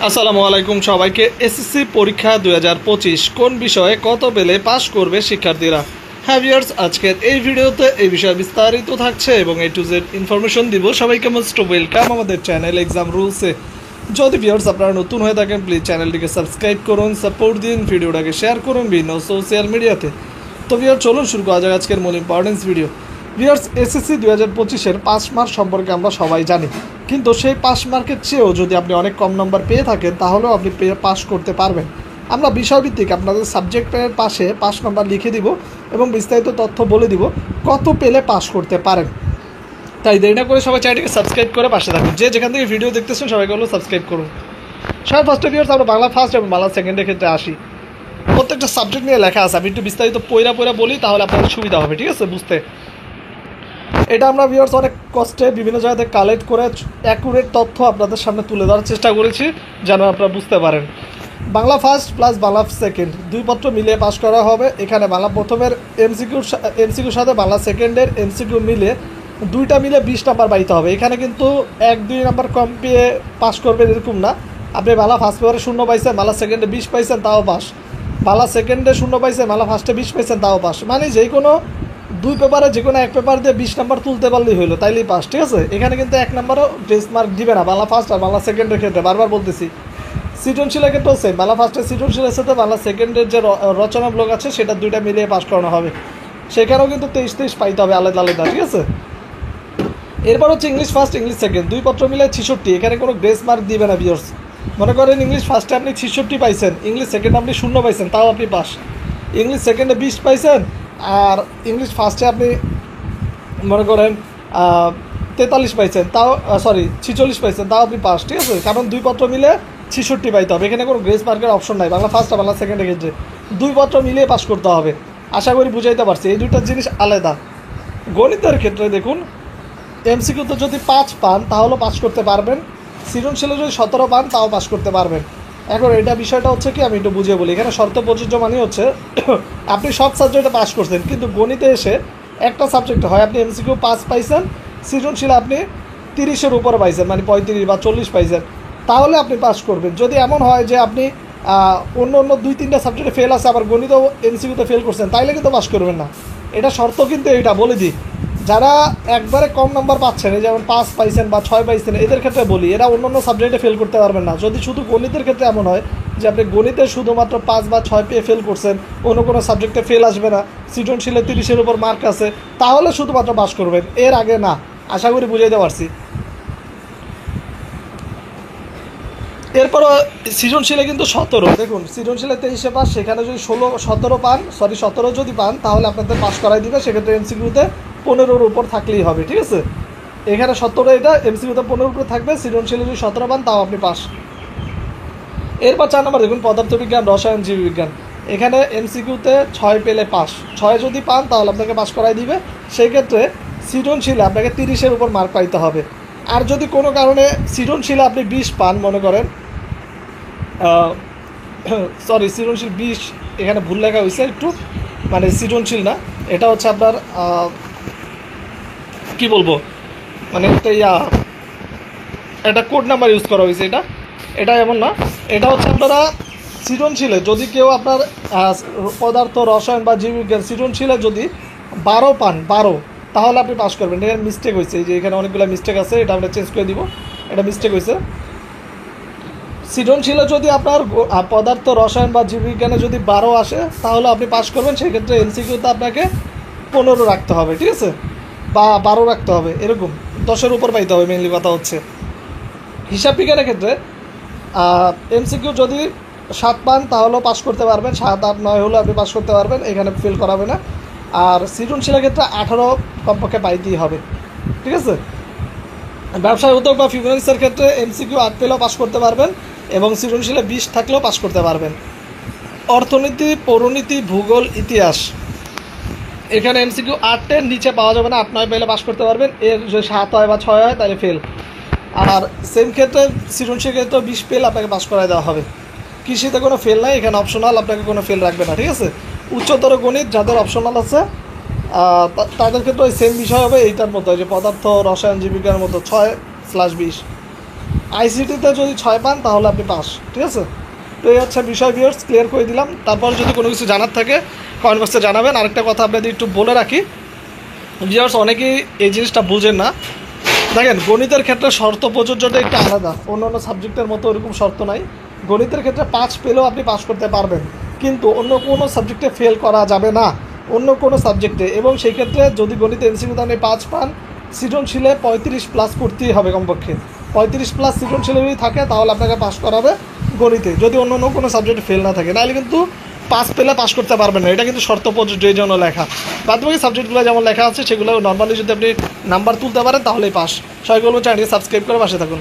আসসালামু আলাইকুম সবাইকে। এসএসসি পরীক্ষা 2025 কোন বিষয়ে কত পেলে পাস করবে শিক্ষার্থীরা। হ্যাঁ ভিউয়ার্স, আজকের এই ভিডিওতে এই বিষয়ে বিস্তারিত থাকছে এবং এ টু জেড ইনফরমেশন দিব। সবাইকে মোস্ট ওয়েলকাম আমাদের চ্যানেল এক্সাম রুলসে। যদি ভিউয়ার্স আপনারা নতুন হয়ে থাকেন প্লিজ চ্যানেলটিকে সাবস্ক্রাইব করুন, সাপোর্ট দিন, ভিডিওটাকে শেয়ার করুন বিভিন্ন সোশ্যাল মিডিয়াতে। তো ভিউয়ার চলুন শুরু করা যাক আজকের মূল ইম্পর্টেন্স ভিডিও। ভিউয়ার্স, এসএসসি 2025-এর 5 মার্ক সম্পর্কে আমরা সবাই জানি, কিন্তু সেই 5 মার্কের চেয়েও যদি আপনি অনেক কম নম্বর পেয়ে থাকেন তাহলেও আপনি পাস করতে পারবেন। আমরা বিষয়ভিত্তিক আপনাদের সাবজেক্টের পাশে 5 নম্বর লিখে দিব এবং বিস্তারিত তথ্য বলে দিব কত পেলে পাস করতে পারেন। তাই দেরি না করে সবাই চ্যানেলটিকে সাবস্ক্রাইব করে পাশে থাকুন। যে যেখান থেকে ভিডিও দেখতেছেন সবাইকে হলো সাবস্ক্রাইব করুন। সবাই ফার্স্টে ভিউয়ার্স আমরা বাংলা ফার্স্ট এবং বাংলা সেকেন্ডের ক্ষেত্রে আসি। প্রত্যেকটা সাবজেক্ট নিয়ে লেখা আছে, আমি একটু বিস্তারিত পয়রা বলি তাহলে আপনাদের সুবিধা হবে, ঠিক আছে বুঝতে। এটা আমরা ভিউয়ার্স অনেক কষ্টে বিভিন্ন জায়গাতে কালেক্ট করে অ্যাকুরেট তথ্য আপনাদের সামনে তুলে ধরার চেষ্টা করেছি যেন আপনারা বুঝতে পারেন। Bangla first plus Bangla second দুই পত্র মিলিয়ে পাস করা হবে। এখানে বাংলা প্রথমের এমসিকিউর সাথে বাংলা সেকেন্ডের এমসিকিউ মিলে দুইটা মিলে 20 নাম্বার পাইতে হবে। এখানে কিন্তু 1-2 নাম্বার কম পেয়ে পাস করবেন এরকম না। আপনি বাংলা ফার্স্ট পেপারে 0 পাইছেন, বাংলা সেকেন্ডে 20 পাইছেন তাও পাস, বাংলা সেকেন্ডে 0 পাইছেন, বাংলা ফার্স্টে 20 পাইছেন তাও পাস। মানে যে কোনো দুই পেপারে যে কোনো এক পেপার দিয়ে 20 নাম্বার তুলতে পারলেই হলো, তাইলেই পাস, ঠিক আছে। এখানে কিন্তু 1 নাম্বারও গ্রেস মার্ক দিবে না বাংলা ফার্স্ট আর বাংলা সেকেন্ডের ক্ষেত্রে, বারবার বলতেছি। সৃজনশীলের ক্ষেত্রেও সেম, বাংলা ফার্স্টের সৃজনশীলের সাথে বাংলা সেকেন্ডের যে রচনা ব্লক আছে সেটা দুইটা মিলিয়ে পাস করানো হবে। সেখানেও কিন্তু 23 পাইতে হবে আলাদা আলাদা, ঠিক আছে। এরপর হচ্ছে ইংলিশ ফার্স্ট ইংলিশ সেকেন্ড দুই পত্র মিলে 66। এখানে কোনো গ্রেস মার্ক দিবে না ভিউয়ার্স। মনে করেন ইংলিশ ফার্স্টে আপনি 66 পাইছেন, ইংলিশ সেকেন্ডে আপনি 0 পাইছেন, তাও আপনি পাস। ইংলিশ সেকেন্ডে 20 পাইছেন আর ইংলিশ ফার্স্টে আপনি মনে করেন 43 পাইছেন, তাও 46 পাইছেন, তাও আপনি পাস, ঠিক আছে। কারণ দুই পত্র মিলে 66 পাইতে হবে। এখানে কোনো গ্রেস মার্কের অপশন নাই বাংলা ফার্স্ট আর বাংলা সেকেন্ডের ক্ষেত্রে। দুই পত্র মিলিয়ে পাস করতে হবে। আশা করি বুঝাইতে পারছি, এই দুইটা জিনিস আলাদা। গণিতের ক্ষেত্রে দেখুন, এমসিকিউতে যদি 5 পান তাহলে পাস করতে পারবেন, সৃজনশীলে যদি 17 পান তাও পাস করতে পারবেন। এখন এটা বিষয়টা হচ্ছে কি, আমি একটু বুঝিয়ে বলি। এখানে শর্ত প্রযোজ্য মানে হচ্ছে আপনি সব সাবজেক্টে পাস করছেন, কিন্তু গণিতে এসে একটা সাবজেক্টে হয় আপনি এমসিকিউ 5 পাইছেন, সৃজনশীলে আপনি 30-এর উপরে পাইছেন, মানে 35 বা 40 পাইছেন, তাহলে আপনি পাস করবেন। যদি এমন হয় যে আপনি অন্য 2-3টা সাবজেক্টে ফেল আছে আবার গণিতেও এমসিকিউতে ফেল করছেন, তাইলে কিন্তু পাস করবেন না। এটা শর্ত কিন্তু এইটা বলে দিই। যারা একবারে কম নাম্বার পাচ্ছেন, এই যেমন 5 পাইছেন বা 6 পাইছেন, এদের ক্ষেত্রে বলি এরা অন্য সাবজেক্টে ফেল করতে পারবেন না। যদি শুধু গণিতের ক্ষেত্রে এমন হয় যে আপনি গণিতে শুধুমাত্র 5 বা 6 পেয়ে ফেল করছেন, অন্য কোনো সাবজেক্টে ফেল আসবে না, সৃজনশীলে 30-এর উপর মার্ক আছে, তাহলে শুধুমাত্র পাস করবেন, এর আগে না। আশা করি বুঝাইতে পারছি। এরপরও সৃজনশীলে কিন্তু 17, দেখুন সৃজনশীলে 23-এ পাস, সেখানে যদি 17 যদি পান তাহলে আপনাদের পাস করাই দিবে। সেক্ষেত্রে এমসিকিউতে 15-এর উপর থাকলেই হবে, ঠিক আছে। এখানে 17, এটা এমসিকিউতে 15-এর উপর থাকবে, সৃজনশীলে যদি 17 পান তাও আপনি পাস। এরপর 4 নম্বর দেখুন, পদার্থবিজ্ঞান রসায়ন জীববিজ্ঞান। এখানে এমসিকিউতে 6 পেলে পাস, 6 যদি পান তাহলে আপনাকে পাস করাই দিবে। সেই ক্ষেত্রে সৃজনশীলে আপনাকে 30-এর উপর মার্ক পাইতে হবে। আর যদি কোনো কারণে সৃজনশীলে আপনি 20 পান, মনে করেন সৃজনশীল 20, এখানে ভুল লেখা হয়েছে একটু, মানে সৃজনশীল না, এটা হচ্ছে আপনার কি বলবো, মানে একটা কোড নাম্বার ইউজ করা হয়েছে। এটা এমন না, এটা হচ্ছে আপনারা সৃজনশীলে যদি কেউ আপনার পদার্থ রসায়ন বা জীববিজ্ঞান সৃজনশীলে যদি 12 পান, 12, তাহলে আপনি পাস করবেন। এখানে মিস্টেক হয়েছে, এই যে এখানে অনেকগুলো মিস্টেক আছে, এটা আমরা চেঞ্জ করে দিব, এটা মিস্টেক হয়েছে। সৃজনশীলে যদি আপনার পদার্থ রসায়ন বা জীববিজ্ঞানে যদি 12 আসে তাহলে আপনি পাস করবেন। সেক্ষেত্রে এমসিকিউতে আপনাকে 15 রাখতে হবে, ঠিক আছে, বা 12 রাখতে হবে, এরকম 10-এর উপর পাইতে হবে। মেনলি কথা হচ্ছে হিসাব বিজ্ঞানের ক্ষেত্রে এমসিকিউ যদি 7 পান তাহলেও পাস করতে পারবেন, 7, 8, 9 হলে আপনি পাস করতে পারবেন, এখানে ফেল করাবে না। আর সৃজনশীলের ক্ষেত্রে 18 কমপক্ষে পাইতেই হবে, ঠিক আছে। ব্যবসায় উদ্যোগ বা ফিনান্সের ক্ষেত্রে এমসিকিউ 8 পেলেও পাস করতে পারবেন এবং সৃজনশীলে 20 থাকলেও পাস করতে পারবেন। অর্থনীতি, পৌরনীতি, ভূগোল, ইতিহাস, এখানে এমসিকিউ 8-এর নিচে পাওয়া যাবে না, 8, 9 পেলে পাস করতে পারবেন। এর যদি 7 হয় বা 6 হয় তাহলে ফেল। আর সেম ক্ষেত্রে সৃজনশীল ক্ষেত্রে 20 পেলে আপনাকে পাস করাই দেওয়া হবে। কৃষিতে কোনো ফেল নাই, এখানে অপশনাল, আপনাকে কোনো ফেল রাখবে না, ঠিক আছে। উচ্চতর গণিত যাদের অপশনাল আছে তাদের ক্ষেত্রে ওই সেম বিষয় হবে এইটার মতো, যে পদার্থ রসায়ন জীববিজ্ঞানের মতো 6/20। আইসিটিতে যদি 6 পান তাহলে আপনি পাস, ঠিক আছে? তো এই হচ্ছে বিষয় ভিউয়ার্স, ক্লিয়ার করে দিলাম। তারপর যদি কোনো কিছু জানার থাকে কমেন্ট বক্সে জানাবেন। আরেকটা কথা আপনাদের একটু বলে রাখি ভিউয়ার্স, অনেকেই এই জিনিসটা বুঝেন না। দেখেন, গণিতের ক্ষেত্রে শর্ত প্রযোজ্যটা একটু আলাদা, অন্য অন্য সাবজেক্টের মতো ওরকম শর্ত নাই। গণিতের ক্ষেত্রে 5 পেলেও আপনি পাস করতে পারবেন, কিন্তু অন্য কোনো সাবজেক্টে ফেল করা যাবে না, অন্য কোনো সাবজেক্টে। এবং সেই ক্ষেত্রে যদি গণিতে এমসিকিউতে আপনি 5 পান, সৃজনশীলে 35+ করতেই হবে কমপক্ষে। 35+ সৃজনশীলে যদি থাকে তাহলে আপনাকে পাস করাবে গণিতে, যদি অন্য অন্য কোনো সাবজেক্টে ফেল না থাকে। নাহলে কিন্তু 5 পেলে পাস করতে পারবেন না, এটা কিন্তু শর্ত প্রযোজ্য এই জন্য লেখা। বাদবাকি সাবজেক্টগুলো যেমন লেখা আছে সেগুলো নর্মালি যদি আপনি নাম্বার তুলতে পারেন তাহলেই পাস। সবাই বলবো চ্যানেলটি সাবস্ক্রাইব করে পাশে থাকুন।